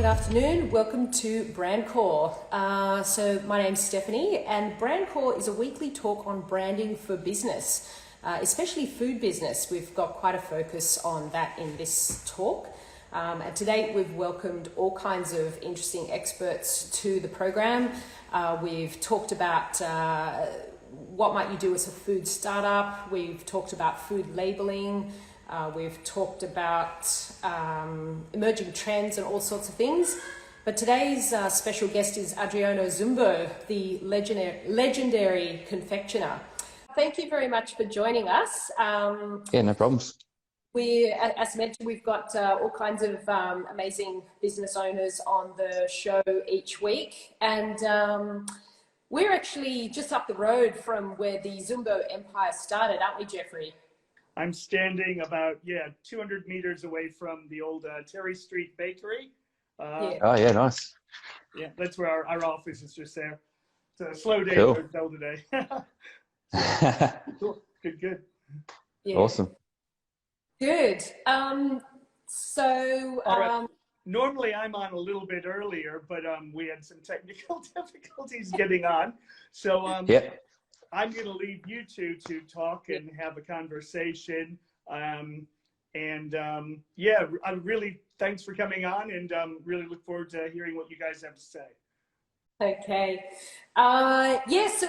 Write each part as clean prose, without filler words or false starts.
good afternoon. Welcome to BRANDCORE. So my name's Stephanie, and BRANDCORE is a weekly talk on branding for business, especially food business. We've got quite a focus on that in this talk. And to date, we've welcomed all kinds of interesting experts to the program. We've talked about what might you do as a food startup. We've talked about food labeling. We've talked about emerging trends and all sorts of things. But today's special guest is Adriano Zumbo, the legendary confectioner. Thank you very much for joining us. Yeah, no problems. As mentioned, we've got all kinds of amazing business owners on the show each week. And we're actually just up the road from where the Zumbo empire started, aren't we, Jeffrey? I'm standing about, 200 meters away from the old Terry Street Bakery. Oh, yeah, nice. Yeah, that's where our office is, just there. It's a slow day Cool. for Hotel today. Cool. Good. Yeah. Awesome. Good. All right. Normally I'm on a little bit earlier, but we had some technical difficulties getting on. So Yeah. I'm going to leave you two to talk and have a conversation. I'm really, thanks for coming on, and really look forward to hearing what you guys have to say. Okay. So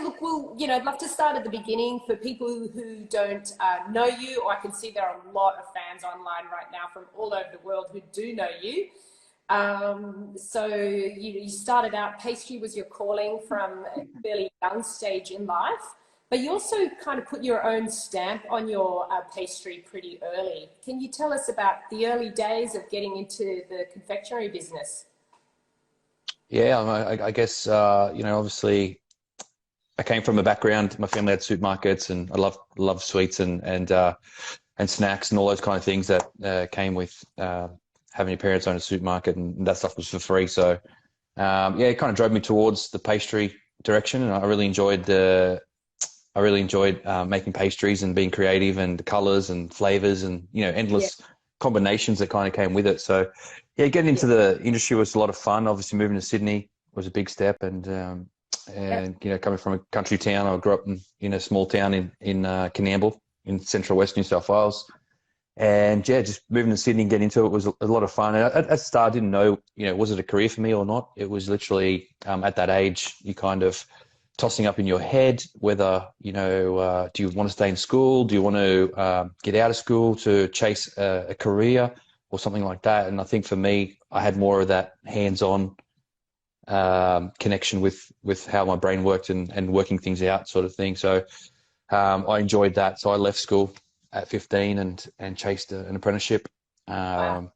look, I'd love to start at the beginning for people who don't know you, or I can see there are a lot of fans online right now from all over the world who do know you. So you started out, pastry was your calling from a fairly young stage in life, but you also kind of put your own stamp on your pastry pretty early. Can you tell us about the early days of getting into the confectionery business? Yeah, I guess, obviously I came from a background, my family had supermarkets, and I love sweets and snacks and all those kind of things that came with having your parents own a supermarket, and that stuff was for free. So, it kind of drove me towards the pastry direction, and I really enjoyed making pastries and being creative, and the colors and flavors and, endless combinations that kind of came with it. So, getting into the industry was a lot of fun. Obviously, moving to Sydney was a big step, and coming from a country town, I grew up in a small town in Coonamble in central west New South Wales. And just moving to Sydney and getting into it was a lot of fun. And at the start, I didn't know, was it a career for me or not? It was literally at that age, you kind of tossing up in your head whether, do you want to stay in school? Do you want to get out of school to chase a career or something like that? And I think for me, I had more of that hands-on connection with how my brain worked and working things out sort of thing. So I enjoyed that. So I left school at 15 and chased an apprenticeship rather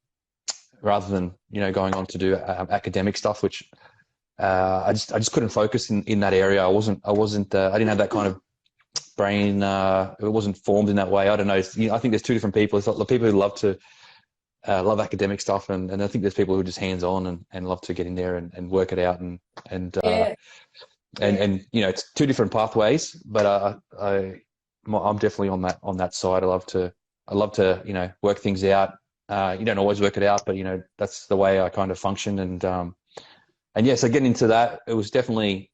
than going on to do academic stuff, which I just couldn't focus in that area. I didn't have that kind of brain. It wasn't formed in that way. I don't know. I think there's two different people. It's like the people who love academic stuff, and I think there's people who are just hands on and love to get in there and work it out and it's two different pathways. But I'm definitely on that side. I love to work things out. You don't always work it out, but that's the way I kind of function. So getting into that, it was definitely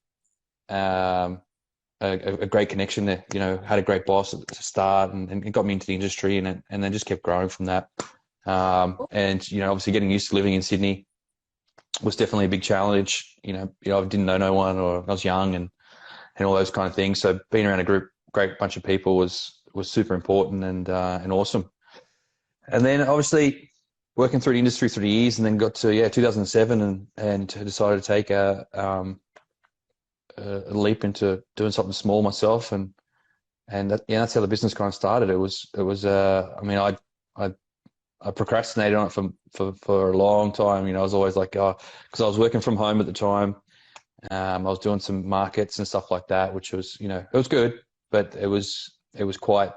a great connection there. Had a great boss at the start, and it got me into the industry, and then just kept growing from that. Obviously getting used to living in Sydney was definitely a big challenge. I didn't know no one, or I was young and all those kind of things. So being around a great bunch of people was super important and awesome. And then obviously working through the industry through the years, and then got to 2007 and decided to take a leap into doing something small myself, and that's how the business kind of started. I procrastinated on it for a long time. I was always like, because I was working from home at the time. I was doing some markets and stuff like that, which was, it was good, but it was quite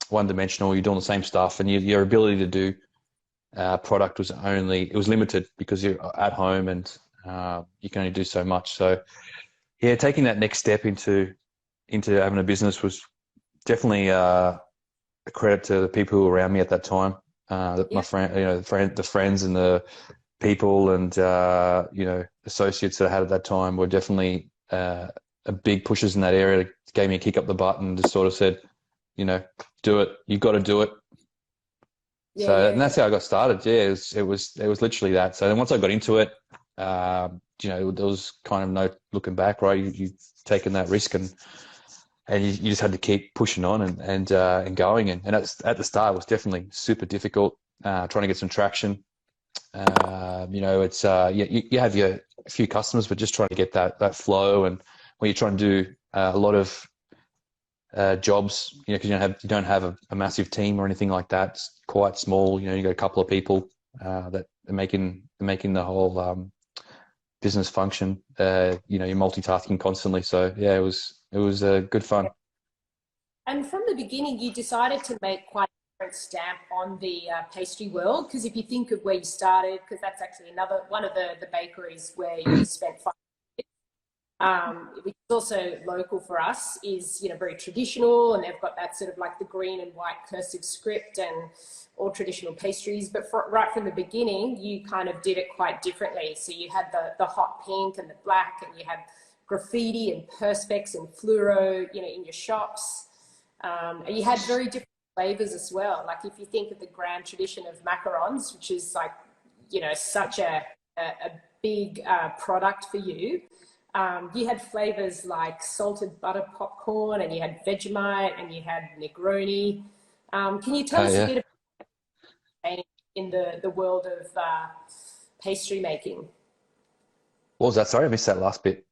one-dimensional. You're doing the same stuff, and your ability to do product was limited because you're at home, and you can only do so much. So, taking that next step into having a business was definitely a credit to the people who were around me at that time. My friend, the friends and the people and associates that I had at that time were definitely a big pushers in that area. It gave me a kick up the butt and just sort of said, do it. You've got to do it. Yeah, And that's how I got started. Yeah, it was literally that. So then once I got into it, there was kind of no looking back, right? You've taken that risk and you just had to keep pushing on and going. And at the start, it was definitely super difficult, trying to get some traction. It's you have a few customers, but just trying to get that flow. And when you're trying to do a lot of jobs, because you don't have a massive team or anything like that. It's quite small. You got a couple of people that are making the whole business function. You're multitasking constantly. So yeah, it was good fun. And from the beginning, you decided to make quite a different stamp on the pastry world, because if you think of where you started, because that's actually one of the bakeries where you spent 5 which is also local for us, is very traditional, and they've got that sort of like the green and white cursive script and all traditional pastries. But right from the beginning, you kind of did it quite differently. So you had the hot pink and the black, and you had graffiti and perspex and fluoro, in your shops. And you had very different flavors as well. Like if you think of the grand tradition of macarons, which is like, such a big product for you. You had flavors like salted butter popcorn, and you had Vegemite, and you had Negroni. Can you tell us a bit about in the world of pastry making? What was that? Sorry, I missed that last bit.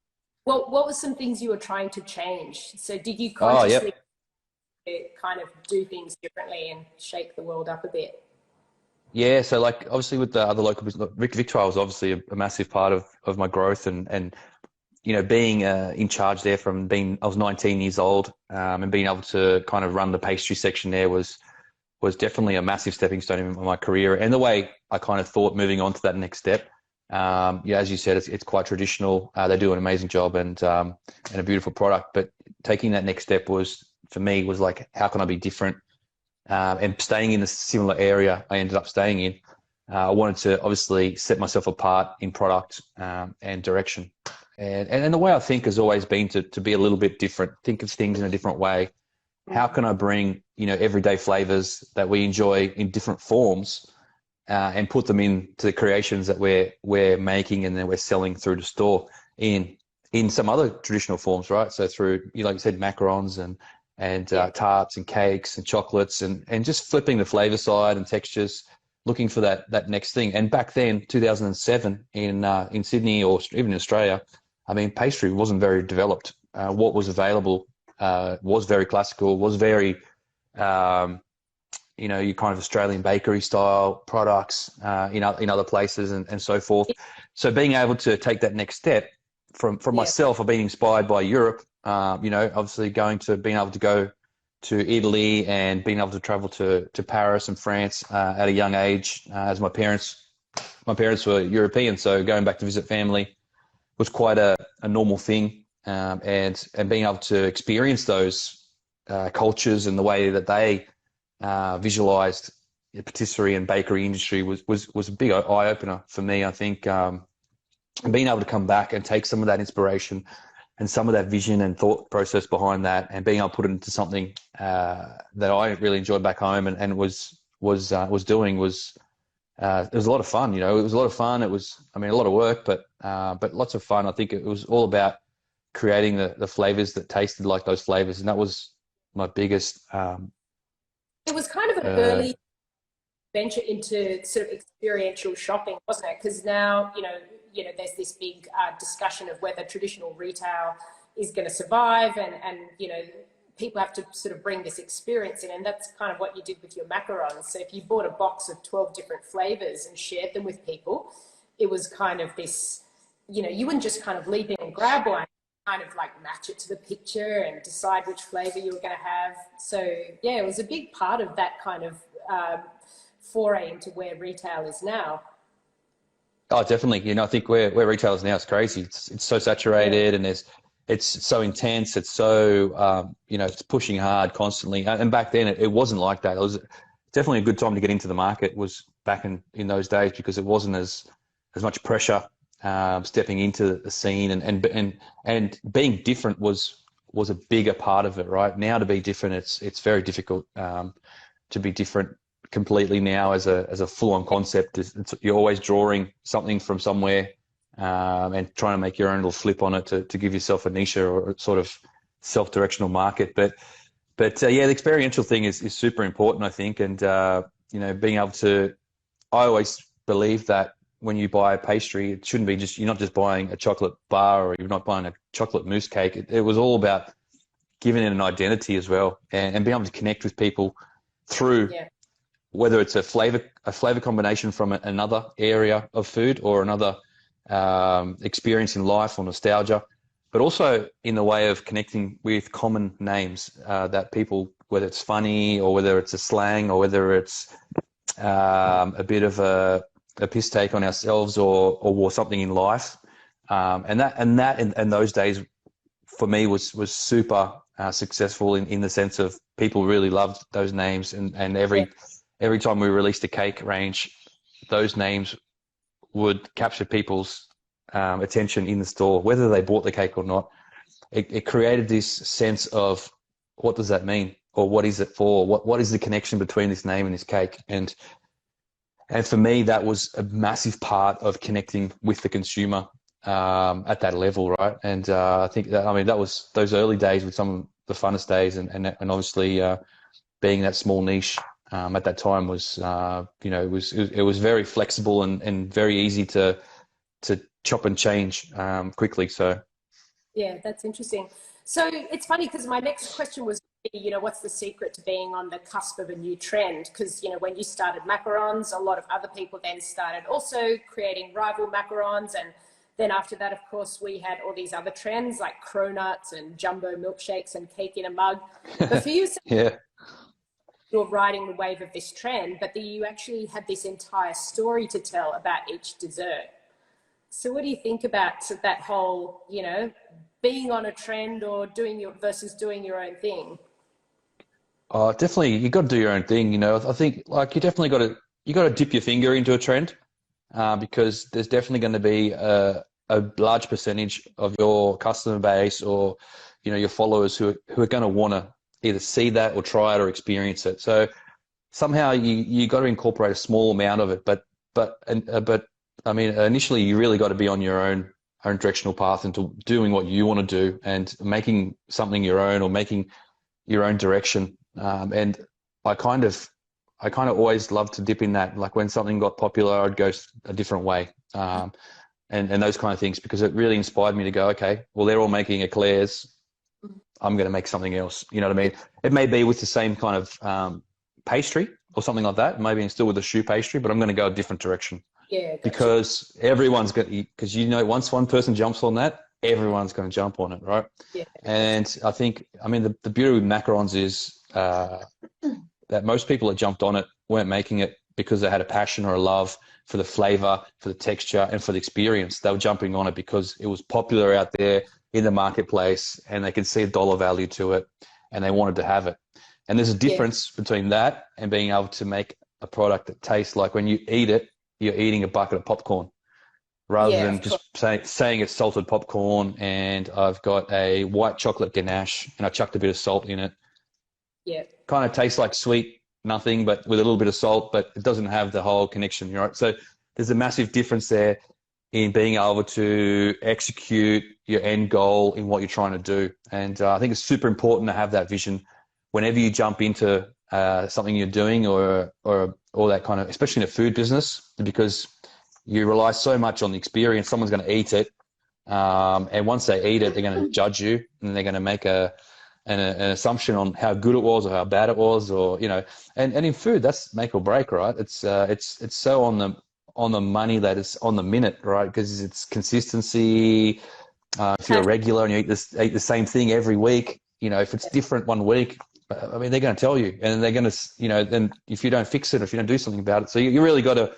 Well, what were some things you were trying to change? So did you consciously kind of do things differently and shake the world up a bit? Yeah, so like obviously with the other local business, Victoire was obviously a massive part of my growth and being in charge there I was 19 years old, and being able to kind of run the pastry section there was definitely a massive stepping stone in my career. And the way I kind of thought moving on to that next step, as you said, it's quite traditional. They do an amazing job and a beautiful product. But taking that next step for me was like, how can I be different? And staying in the similar area I ended up staying in, I wanted to obviously set myself apart in product and direction. And the way I think has always been to be a little bit different, think of things in a different way. How can I bring, everyday flavors that we enjoy in different forms and put them into the creations that we're making and then we're selling through the store in some other traditional forms, right? So through, like you said, macarons and tarts and cakes and chocolates and just flipping the flavor side and textures, looking for that next thing. And back then, 2007 in Sydney or even in Australia, I mean, pastry wasn't very developed. What was available was very classical, was very, your kind of Australian bakery style products in other places and so forth. So being able to take that next step from myself, I've been inspired by Europe, obviously being able to go to Italy and being able to travel to Paris and France at a young age, as my parents were European. So going back to visit family was quite a normal thing, and being able to experience those cultures and the way that they visualized the patisserie and bakery industry was a big eye opener for me, I think. And being able to come back and take some of that inspiration and some of that vision and thought process behind that, and being able to put it into something that I really enjoyed back home and was doing it was a lot of fun. It was a lot of fun. It was, a lot of work, but lots of fun. I think it was all about creating the flavors that tasted like those flavors, and that was my biggest. It was kind of an early venture into sort of experiential shopping, wasn't it? Because now, there's this big discussion of whether traditional retail is going to survive, and people have to sort of bring this experience in, and that's kind of what you did with your macarons. So if you bought a box of 12 different flavors and shared them with people, it was kind of this, you wouldn't just kind of leap in and grab one, kind of like match it to the picture and decide which flavor you were going to have. So yeah, it was a big part of that kind of foray into where retail is now. Oh, definitely. I think where retail is now is crazy. It's so saturated, and it's so intense. It's so, it's pushing hard constantly. And back then it wasn't like that. It was definitely a good time to get into the market, was back in those days, because it wasn't as as much pressure stepping into the scene, and being different was a bigger part of it. Right now, to be different, it's very difficult to be different completely now as a full-on concept. You're always drawing something from somewhere and trying to make your own little flip on it to give yourself a niche or a sort of self-directional market. But yeah, the experiential thing is super important, I think. And being able to, I always believe that when you buy a pastry, it shouldn't be you're not just buying a chocolate bar, or you're not buying a chocolate mousse cake. It was all about giving it an identity as well, and being able to connect with people through whether it's a flavor combination from another area of food or another experience in life or nostalgia, but also in the way of connecting with common names that people, whether it's funny or whether it's a slang or whether it's a bit of a piss take on ourselves or something in life. And those days for me was super successful in the sense of people really loved those names, and every time we released a cake range, those names would capture people's attention in the store, whether they bought the cake or not. It created this sense of, what does that mean? Or what is it for? What is the connection between this name and this cake? And for me, that was a massive part of connecting with the consumer at that level, right? And I think that was those early days with some of the funnest days, and obviously being that small niche at that time was it was very flexible and very easy to chop and change quickly. So yeah, that's interesting. So it's funny because my next question was, what's the secret to being on the cusp of a new trend? Because, when you started macarons, a lot of other people then started also creating rival macarons. And then after that, of course, we had all these other trends like cronuts and jumbo milkshakes and cake in a mug. But for you, yeah, you're riding the wave of this trend, but you actually had this entire story to tell about each dessert. So what do you think about that whole, being on a trend or doing your own thing? oh, definitely, you got to do your own thing. I think like you got to dip your finger into a trend because there's definitely going to be a large percentage of your customer base or your followers who are going to want to either see that or try it or experience it. So somehow you got to incorporate a small amount of it, but I mean, initially you really got to be on your own directional path into doing what you want to do and making something your own or making your own direction. And I kind of always loved to dip in that. Like when something got popular, I'd go a different way. And those kind of things, because it really inspired me to go, okay, well, they're all making eclairs. I'm going to make something else. You know what I mean? It may be with the same kind of pastry or something like that. Maybe still with a choux pastry, but I'm going to go a different direction. Yeah, gotcha. Because everyone's got, because once one person jumps on that, everyone's going to jump on it, right? Yeah. And I think, the beauty with macarons is that most people that jumped on it weren't making it because they had a passion or a love for the flavor, for the texture, and for the experience. They were jumping on it because it was popular out there in the marketplace, and they could see a dollar value to it, and they wanted to have it. And there's a difference between that and being able to make a product that tastes like when you eat it, you're eating a bucket of popcorn rather than just saying it's salted popcorn and I've got a white chocolate ganache and I chucked a bit of salt in it. Yeah. Kind of tastes like sweet nothing, but with a little bit of salt, but it doesn't have the whole connection, right? So there's a massive difference there in being able to execute your end goal in what you're trying to do. And I think it's super important to have that vision whenever you jump into something you're doing or that kind of, especially in a food business, because you rely so much on the experience. Someone's going to eat it. And once they eat it, they're going to judge you and they're going to make an assumption on how good it was or how bad it was, or, and in food, that's make or break, right? It's so on the money that it's on the minute, right? Because it's consistency. If you're a regular and you eat the same thing every week, if it's different one week, they're going to tell you, and they're going to, then if you don't fix it, if you don't do something about it, so you really got to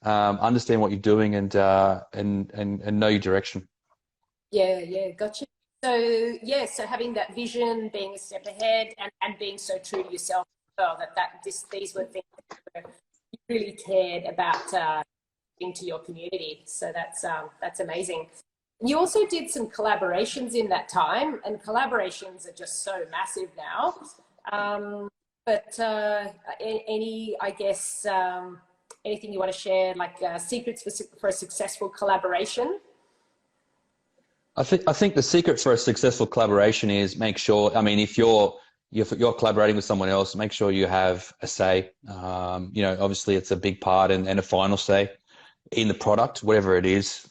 understand what you're doing and know your direction. Yeah, gotcha. So having that vision, being a step ahead, and being so true to yourself as well, these were things that you really cared about into your community. So that's amazing. You also did some collaborations in that time, and collaborations are just so massive now. But any, I guess, anything you want to share, like secrets for a successful collaboration? I think the secret for a successful collaboration is make sure, I mean, if you're collaborating with someone else, make sure you have a say. You know, obviously it's a big part and a final say in the product, whatever it is.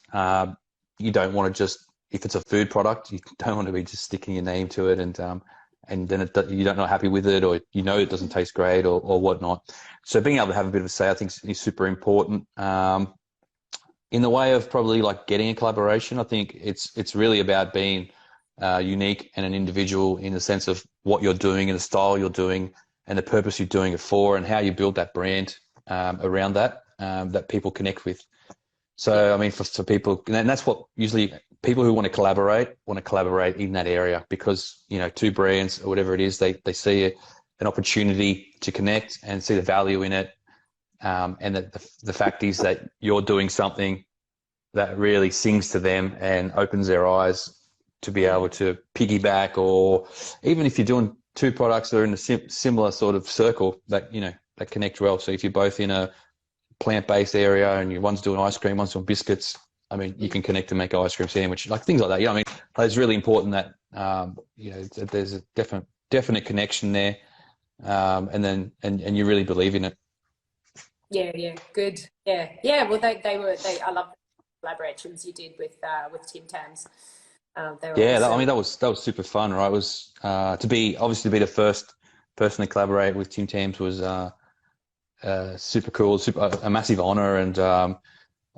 You don't want to just, if it's a food product, you don't want to be just sticking your name to it and then you're not happy with it, or you know it doesn't taste great or whatnot. So being able to have a bit of a say, I think, is super important. In the way of probably like getting a collaboration, I think it's really about being unique and an individual in the sense of what you're doing and the style you're doing and the purpose you're doing it for and how you build that brand around that that people connect with. So, I mean, for people, and that's what usually people who want to collaborate in that area, because, you know, two brands or whatever it is, they see an opportunity to connect and see the value in it. And that the fact is that you're doing something that really sings to them and opens their eyes to be able to piggyback, or even if you're doing two products that are in a similar sort of circle that, you know, that connect well. So if you're both in a plant-based area and one's doing ice cream, one's doing biscuits, I mean, you can connect and make an ice cream sandwich, like things like that. You know, I mean, it's really important that, you know, that there's a definite connection there. And you really believe in it. Yeah, good. Yeah. Well, I love the collaborations you did with Tim Tams. I mean, that was super fun, right? It was to be the first person to collaborate with Tim Tams was super cool, a massive honor, and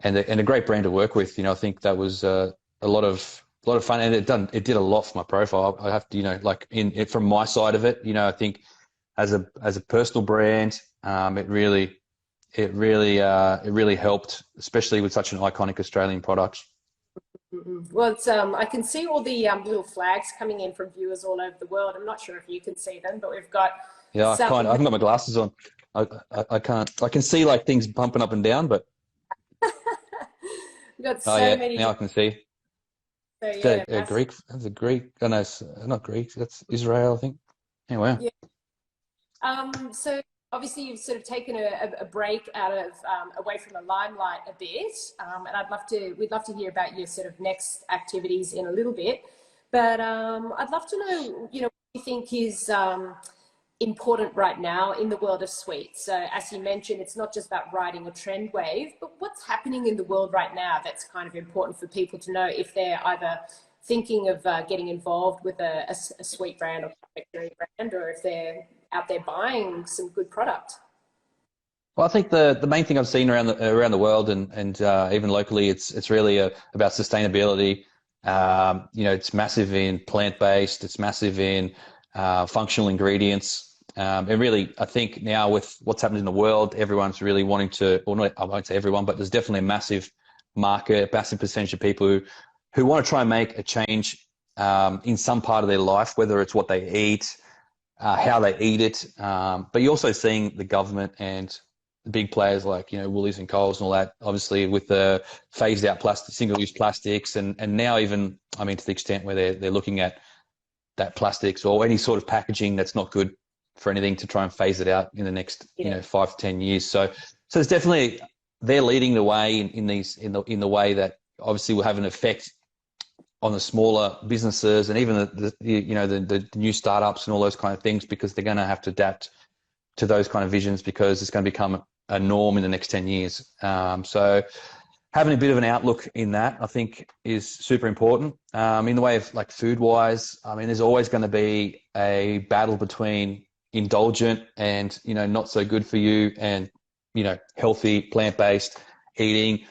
a great brand to work with. You know, I think that was a lot of fun, and it did a lot for my profile. I have to, you know, like from my side of it, you know, I think as a personal brand, it really helped, especially with such an iconic Australian product. Well, it's, I can see all the little flags coming in from viewers all over the world. I'm not sure if you can see them, but we've got. Yeah, I haven't got my glasses on. I can't. I can see like things bumping up and down, but we've got so many. Now I can see. So, yeah, Greek. That's a Greek. Oh, no, it's not Greek. That's Israel, I think. Anyway. Yeah. So obviously you've sort of taken a break out of away from the limelight a bit, and we'd love to hear about your sort of next activities in a little bit. But I'd love to know, you know, what you think is important right now in the world of sweets. So as you mentioned, it's not just about riding a trend wave, but what's happening in the world right now that's kind of important for people to know if they're either thinking of getting involved with a sweet brand or confectionery brand, or if they're out there buying some good product. Well, I think the main thing I've seen around the world and even locally, it's really about sustainability. You know, it's massive in plant-based. It's massive in functional ingredients. And really, I think now with what's happened in the world, everyone's really wanting to, or not, I won't say everyone, but there's definitely a massive market, massive percentage of people who want to try and make a change in some part of their life, whether it's what they eat, how they eat it. But you're also seeing the government and the big players like, you know, Woolies and Coles and all that, obviously with the phased out single-use plastics, and now even, I mean, to the extent where they're looking at that plastics or any sort of packaging that's not good for anything to try and phase it out in the next, you know, 5 to 10 years. So it's definitely, they're leading the way in the way that obviously will have an effect on the smaller businesses and even the new startups and all those kind of things, because they're going to have to adapt to those kind of visions, because it's going to become a norm in the next 10 years. So having a bit of an outlook in that, I think, is super important. In the way of like food wise, I mean, there's always going to be a battle between indulgent and, you know, not so good for you and, you know, healthy plant-based eating.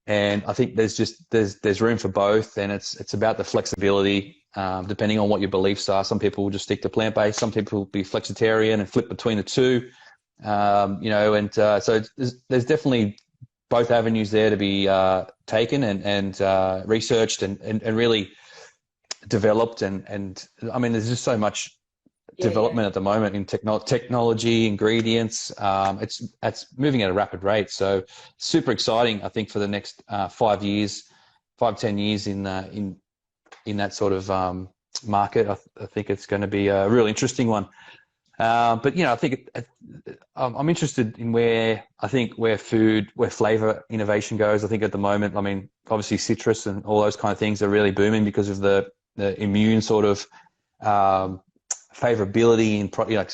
And I think there's room for both, and it's about the flexibility, depending on what your beliefs are. Some people will just stick to plant-based, some people will be flexitarian and flip between the two, you know, and so there's definitely both avenues there to be taken and researched and really developed. And I mean, there's just so much development at the moment in technology, ingredients. It's moving at a rapid rate. So super exciting, I think, for the next 5 years, 10 years in that sort of market. I think it's going to be a real interesting one. But I think I'm interested in where flavor innovation goes. I think at the moment, I mean, obviously citrus and all those kind of things are really booming because of the immune sort of favorability in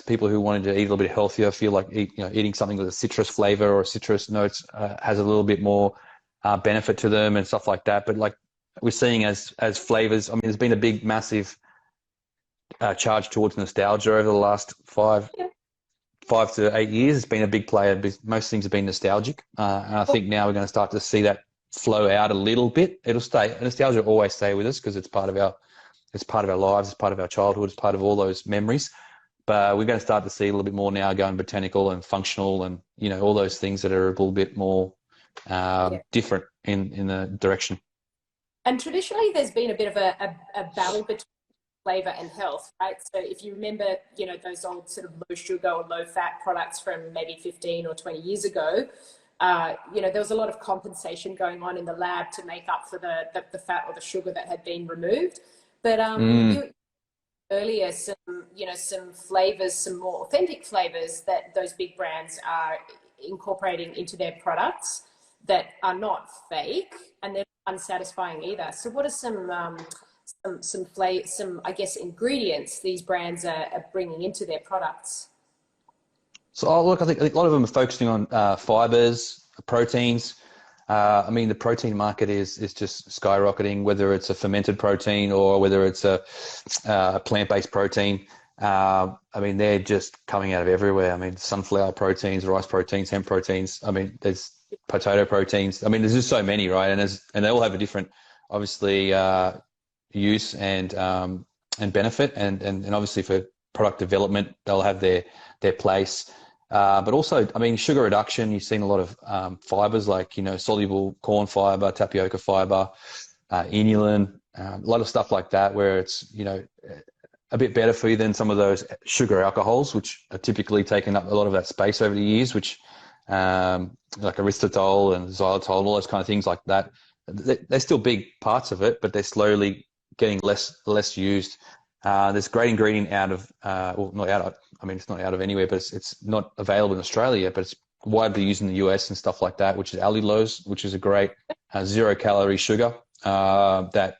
people who wanted to eat a little bit healthier feel like eating something with a citrus flavor or citrus notes has a little bit more benefit to them and stuff like that. But like we're seeing as flavors, I mean, there's been a big, massive charge towards nostalgia over the last 5 to 8 years. It's been a big player. Most things have been nostalgic, and I think now we're going to start to see that flow out a little bit. It'll stay. Nostalgia will always stay with us because it's part of our lives, it's part of our childhood, it's part of all those memories. But we're going to start to see a little bit more now going botanical and functional, and all those things that are a little bit more different in the direction. And traditionally, there's been a bit of a battle between flavor and health, right? So if you remember, those old sort of low sugar or low fat products from maybe 15 or 20 years ago, there was a lot of compensation going on in the lab to make up for the fat or the sugar that had been removed. But you earlier some flavors, some more authentic flavors that those big brands are incorporating into their products that are not fake and they're unsatisfying either. So what are some I guess ingredients these brands are bringing into their products? So look, I think a lot of them are focusing on fibers, proteins. I mean, the protein market is just skyrocketing, whether it's a fermented protein or whether it's a plant-based protein. I mean, they're just coming out of everywhere. I mean, sunflower proteins, rice proteins, hemp proteins. I mean, there's potato proteins. I mean, there's just so many, right? And they all have a different, obviously, use and benefit. And obviously for product development, they'll have their place. But also, I mean, sugar reduction, you've seen a lot of fibers like, soluble corn fiber, tapioca fiber, inulin, a lot of stuff like that, where it's, a bit better for you than some of those sugar alcohols, which are typically taking up a lot of that space over the years, which like erythritol and xylitol, all those kind of things like that. They're still big parts of it, but they're slowly getting less used. There's a great ingredient out of, well, not out of, I mean, it's not out of anywhere, but it's not available in Australia, but it's widely used in the US and stuff like that, which is allulose, which is a great 0-calorie sugar that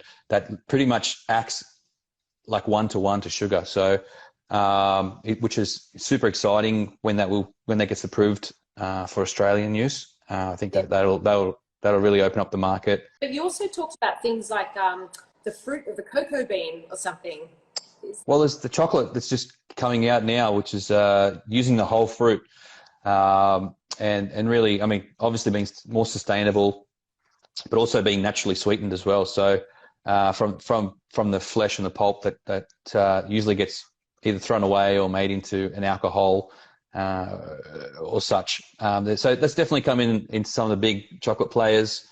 pretty much acts like 1-to-1 to sugar. So, which is super exciting when that gets approved for Australian use. I think that'll really open up the market. But you also talked about things like the fruit of the cocoa bean or something. Well, there's the chocolate that's just coming out now, which is using the whole fruit, and really, I mean, obviously being more sustainable, but also being naturally sweetened as well. So from the flesh and the pulp that usually gets either thrown away or made into an alcohol or such. So that's definitely come in some of the big chocolate players.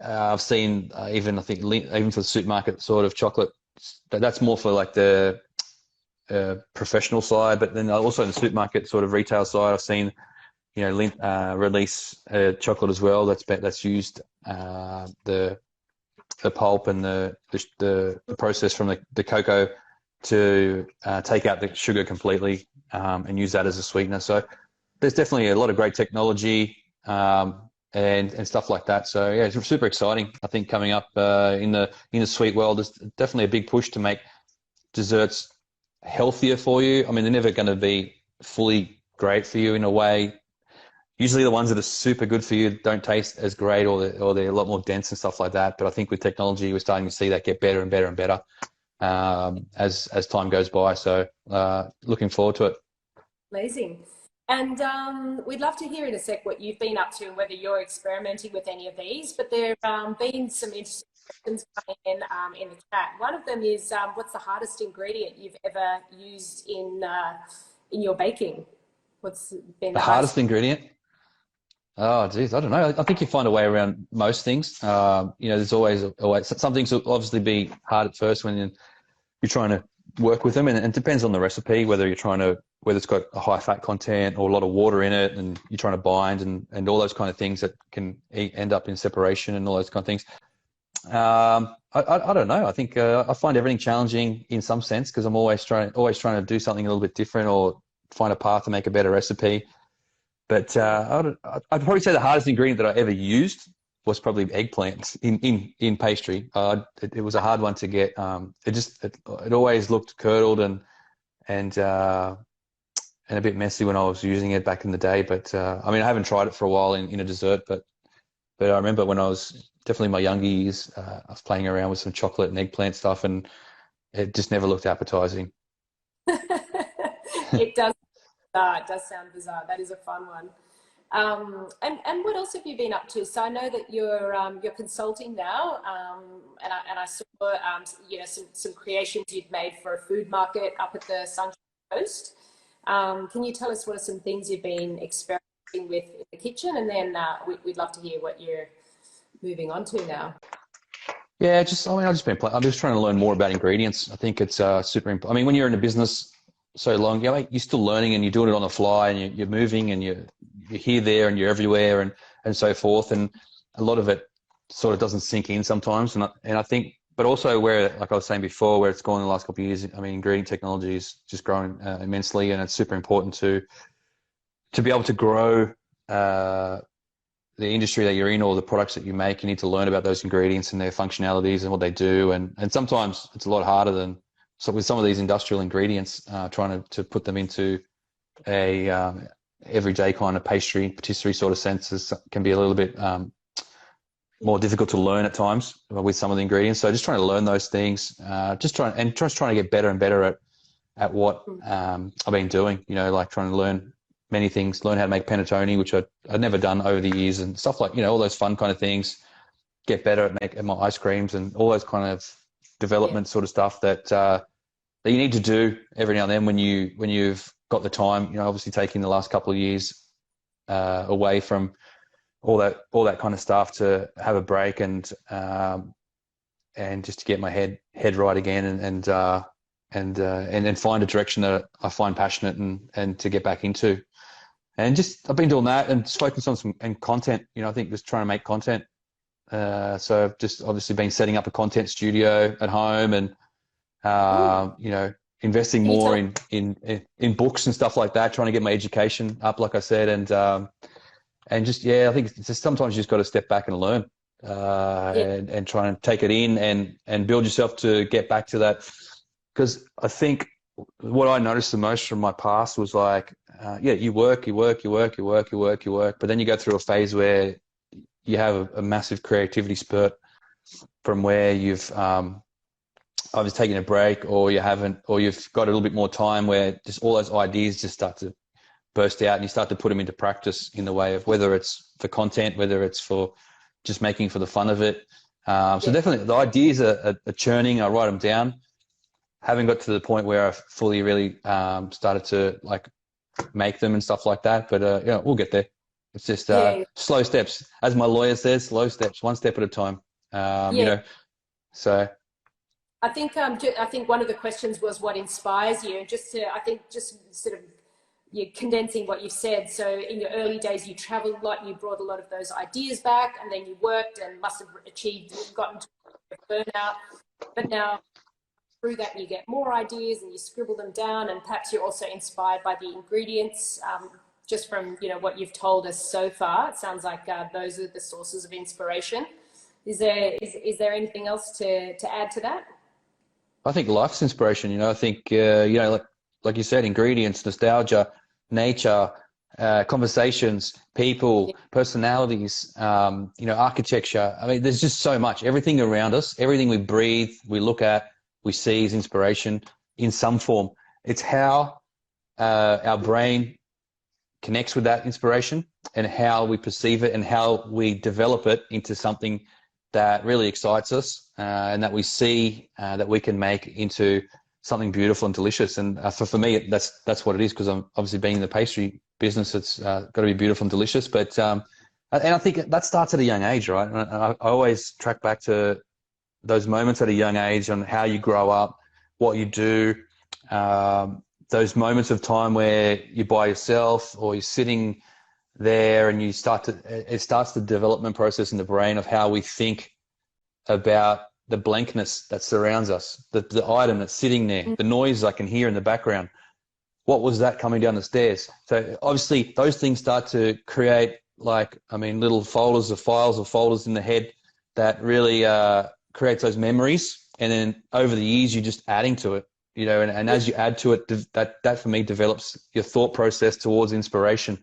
I've seen even for the supermarket sort of chocolate. That's more for like the professional side, but then also in the supermarket sort of retail side, I've seen release chocolate as well. That's used the pulp and the process from the cocoa to take out the sugar completely and use that as a sweetener. So there's definitely a lot of great technology and stuff like that. So yeah, it's super exciting. I think coming up in the sweet world, there's definitely a big push to make desserts healthier for you. I mean, they're never going to be fully great for you in a way. Usually the ones that are super good for you don't taste as great, or they're a lot more dense and stuff like that. But I think with technology, we're starting to see that get better and better and better as time goes by. So looking forward to it. Amazing. And we'd love to hear in a sec what you've been up to and whether you're experimenting with any of these. But there have been some interesting questions coming in the chat. One of them is, what's the hardest ingredient you've ever used in your baking? What's been the hardest ingredient? Oh, geez, I don't know. I think you find a way around most things. There's always a way. Some things will obviously be hard at first when you're trying to work with them, and it depends on the recipe, whether it's got a high fat content or a lot of water in it, and you're trying to bind and all those kind of things that can end up in separation and all those kind of things. I don't know. I think I find everything challenging in some sense, because I'm always trying to do something a little bit different or find a path to make a better recipe. But I'd probably say the hardest ingredient that I ever used was probably eggplant in pastry. It was a hard one to get. It always looked curdled and a bit messy when I was using it back in the day. But I mean, I haven't tried it for a while in a dessert, but I remember when I was definitely in my younger years, I was playing around with some chocolate and eggplant stuff, and it just never looked appetizing. It does. It does sound bizarre. That is a fun one. And what else have you been up to? So I know that you're consulting now, and I saw some creations you'd made for a food market up at the Sunshine Coast. Can you tell us what are some things you've been experimenting with in the kitchen, and then we'd love to hear what you're moving on to now. Yeah, I'm just trying to learn more about ingredients. I think it's super important. I mean, when you're in a business so long, you're still learning, and you're doing it on the fly, and you're moving, and you're here, there, and you're everywhere, and so forth. And a lot of it sort of doesn't sink in sometimes. And I think, but also where, like I was saying before, where it's gone in the last couple of years, I mean, ingredient technology is just growing immensely, and it's super important to be able to grow the industry that you're in, or the products that you make. You need to learn about those ingredients and their functionalities and what they do. And sometimes it's a lot harder than, so with some of these industrial ingredients, trying to put them into a everyday kind of patisserie sort of sense can be a little bit more difficult to learn at times with some of the ingredients. So just trying to learn those things, just trying to get better and better at what I've been doing, like trying to learn many things, learn how to make panettone, which I'd never done over the years, and stuff like, all those fun kind of things, get better at making my ice creams and all those kind of development sort of stuff that you need to do every now and then when you've got the time, obviously taking the last couple of years away from all that kind of stuff to have a break and just to get my head right again and then find a direction that I find passionate and to get back into. And just, I've been doing that and just focus on some content, I think just trying to make content. So I've just obviously been setting up a content studio at home and, investing more in books and stuff like that, trying to get my education up, like I said. And just, I think it's just, sometimes you just got to step back and learn and try and take it in and build yourself to get back to that. Because I think what I noticed the most from my past was like, you work, but then you go through a phase where you have a massive creativity spurt from where you've either taken a break or you haven't, or you've got a little bit more time where just all those ideas just start to burst out and you start to put them into practice in the way of whether it's for content, whether it's for just making for the fun of it. So definitely the ideas are churning. I write them down. Haven't got to the point where I've fully really started to like make them and stuff like that. But we'll get there. It's just slow steps. As my lawyer says, slow steps, one step at a time. So I think one of the questions was what inspires you, and just sort of you're condensing what you've said. So in your early days, you traveled a lot, you brought a lot of those ideas back, and then you worked and must have gotten to burnout. But now through that, you get more ideas and you scribble them down, and perhaps you're also inspired by the ingredients. Just from what you've told us so far, it sounds like those are the sources of inspiration. Is there anything else to add to that? I think life's inspiration. I think like you said, ingredients, nostalgia, nature, conversations, people, personalities, architecture. I mean, there's just so much. Everything around us, everything we breathe, we look at, we see is inspiration in some form. It's how our brain connects with that inspiration and how we perceive it and how we develop it into something that really excites us and that we see that we can make into something beautiful and delicious. And for me, that's what it is, because I'm obviously being in the pastry business, it's got to be beautiful and delicious. But and I think that starts at a young age, right? And I always track back to those moments at a young age on how you grow up, what you do, those moments of time where you're by yourself or you're sitting there and it starts the development process in the brain of how we think about the blankness that surrounds us, the item that's sitting there, the noise I can hear in the background. What was that coming down the stairs? So obviously those things start to create little folders of files or folders in the head that really creates those memories. And then over the years, you're just adding to it, and as you add to it, that for me develops your thought process towards inspiration.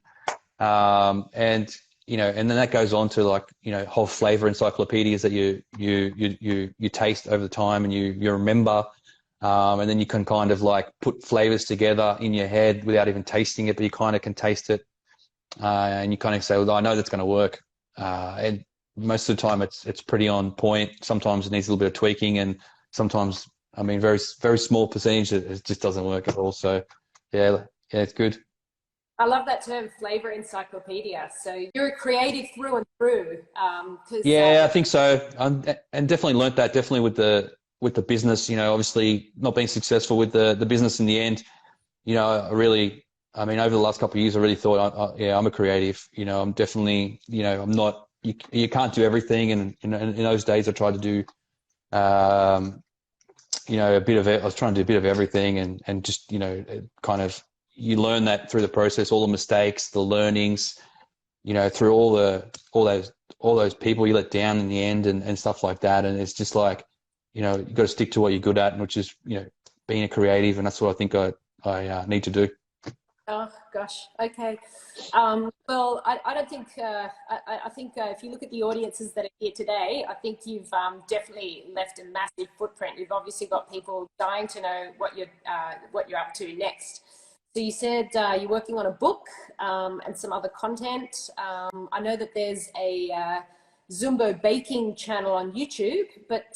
And then that goes on to whole flavor encyclopedias that you taste over the time and you remember. And then you can kind of put flavors together in your head without even tasting it, but you kind of can taste it. And you kind of say, well, I know that's going to work. And most of the time it's pretty on point. Sometimes it needs a little bit of tweaking, and sometimes, very, very small percentage, it just doesn't work at all. So yeah, it's good. I love that term, flavor encyclopedia. So you're a creative through and through. I think so. And definitely learnt that definitely with the business, obviously not being successful with the business in the end, over the last couple of years, I really thought, I'm a creative, I'm definitely, I'm not, you can't do everything. And in those days I tried to do, a bit of it. I was trying to do a bit of everything and just, kind of, you learn that through the process, all the mistakes, the learnings, through all those people you let down in the end and stuff like that. And it's just you got to stick to what you're good at, which is, being a creative. And that's what I think I need to do. Oh gosh. Okay. Well, I don't think, I think if you look at the audiences that are here today, I think you've definitely left a massive footprint. You've obviously got people dying to know what you're up to next. So you said you're working on a book and some other content. I know that there's a Zumbo baking channel on YouTube, but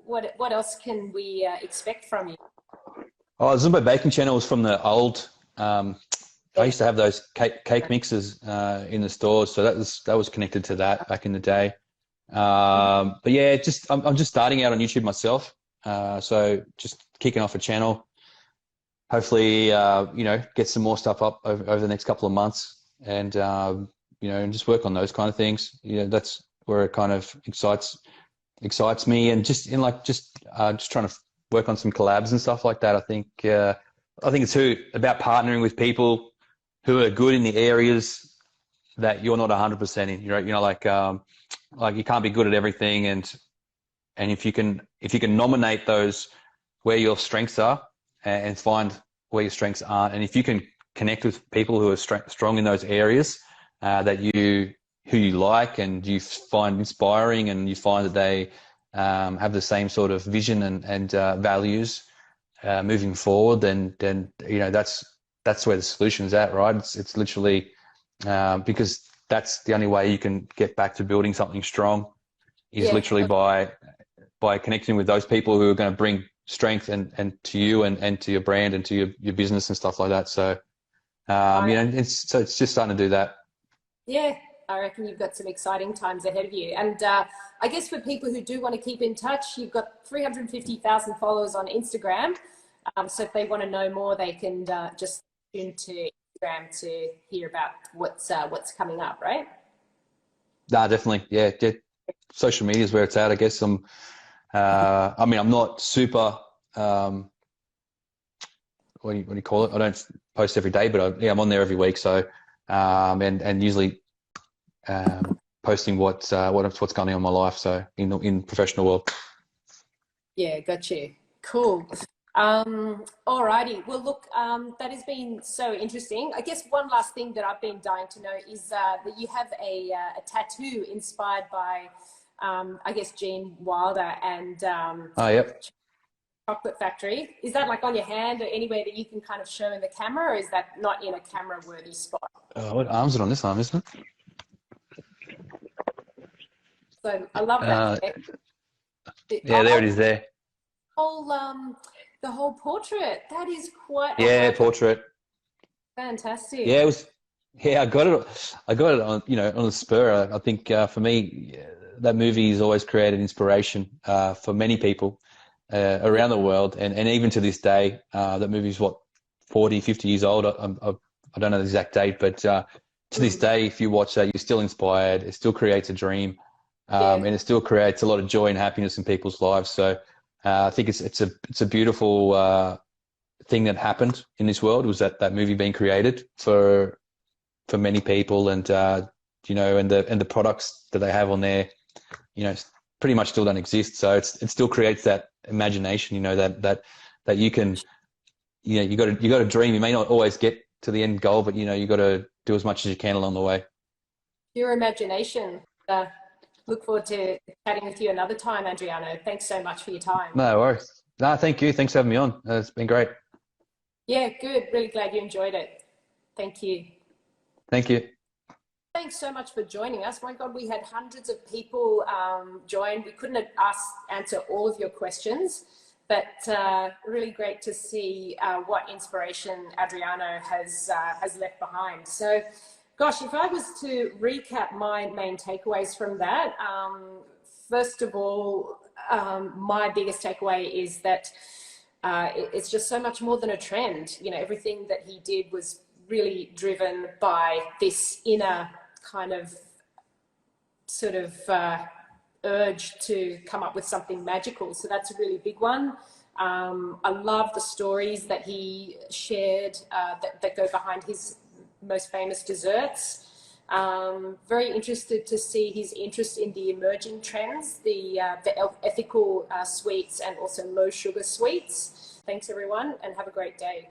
what else can we expect from you? Oh, Zumbo baking channel was from the old. I used to have those cake mixes in the stores, so that was connected to that back in the day. But yeah, I'm just starting out on YouTube myself, so just kicking off a channel. Hopefully, get some more stuff up over the next couple of months, and and just work on those kind of things. That's where it kind of excites me, and just trying to work on some collabs and stuff like that. I think it's about partnering with people who are good in the areas that you're not 100% in. You can't be good at everything, and if you can nominate those where your strengths are and find where your strengths aren't, and if you can connect with people who are strong in those areas who you like and you find inspiring, and you find that they have the same sort of vision and values moving forward, then that's where the solution's at, right? It's literally because that's the only way you can get back to building something strong is literally by connecting with those people who are going to bring strength and to you and to your brand and to your business and stuff like that. So it's just starting to do that. Yeah, I reckon you've got some exciting times ahead of you. And I guess for people who do want to keep in touch, you've got 350,000 followers on Instagram. So if they want to know more, they can just tune to Instagram to hear about what's coming up, right? Nah, definitely. Yeah. Social media is where it's at, I guess. I'm not super, what do you call it? I don't post every day, but I'm on there every week. So, and usually posting what's going on in my life. So in professional world. Yeah, got you. Cool. Alrighty. Well, look, that has been so interesting. I guess one last thing that I've been dying to know is that you have a tattoo inspired by, I guess, Gene Wilder and yep. Chocolate Factory. Is that like on your hand or anywhere that you can kind of show in the camera, or is that not in a camera-worthy spot? What arm's it on this arm, isn't it? So I love that. Yeah, there it is there. The whole portrait. That is quite. Yeah, portrait. Fantastic. Yeah, it was. Yeah, I got it on on the spur. I think for me, that movie has always created inspiration for many people. around the world. And even to this day, that movie's what, 40, 50 years old. I don't know the exact date, but to this day, if you watch that, you're still inspired. It still creates a dream, and it still creates a lot of joy and happiness in people's lives. So I think it's a beautiful thing that happened in this world, was that movie being created for many people, and you know, and the products that they have on there, you know, pretty much still don't exist. So it still creates that imagination, you know, that you can, you know, you got to dream. You may not always get to the end goal, but you know, you got to do as much as you can along the way. Your imagination. Look forward to chatting with you another time, Adriano. Thanks so much for your time. No worries. No, thank you. Thanks for having me on. It's been great. Yeah, good. Really glad you enjoyed it. Thank you. Thank you. Thanks so much for joining us. My God, we had hundreds of people join. We couldn't answer all of your questions, but really great to see what inspiration Adriano has left behind. So, gosh, if I was to recap my main takeaways from that, first of all, my biggest takeaway is that it's just so much more than a trend. You know, everything that he did was really driven by this inner kind of sort of urge to come up with something magical. So that's a really big one. I love the stories that he shared that go behind his most famous desserts. Very interested to see his interest in the emerging trends, the ethical sweets and also low sugar sweets. Thanks everyone, and have a great day.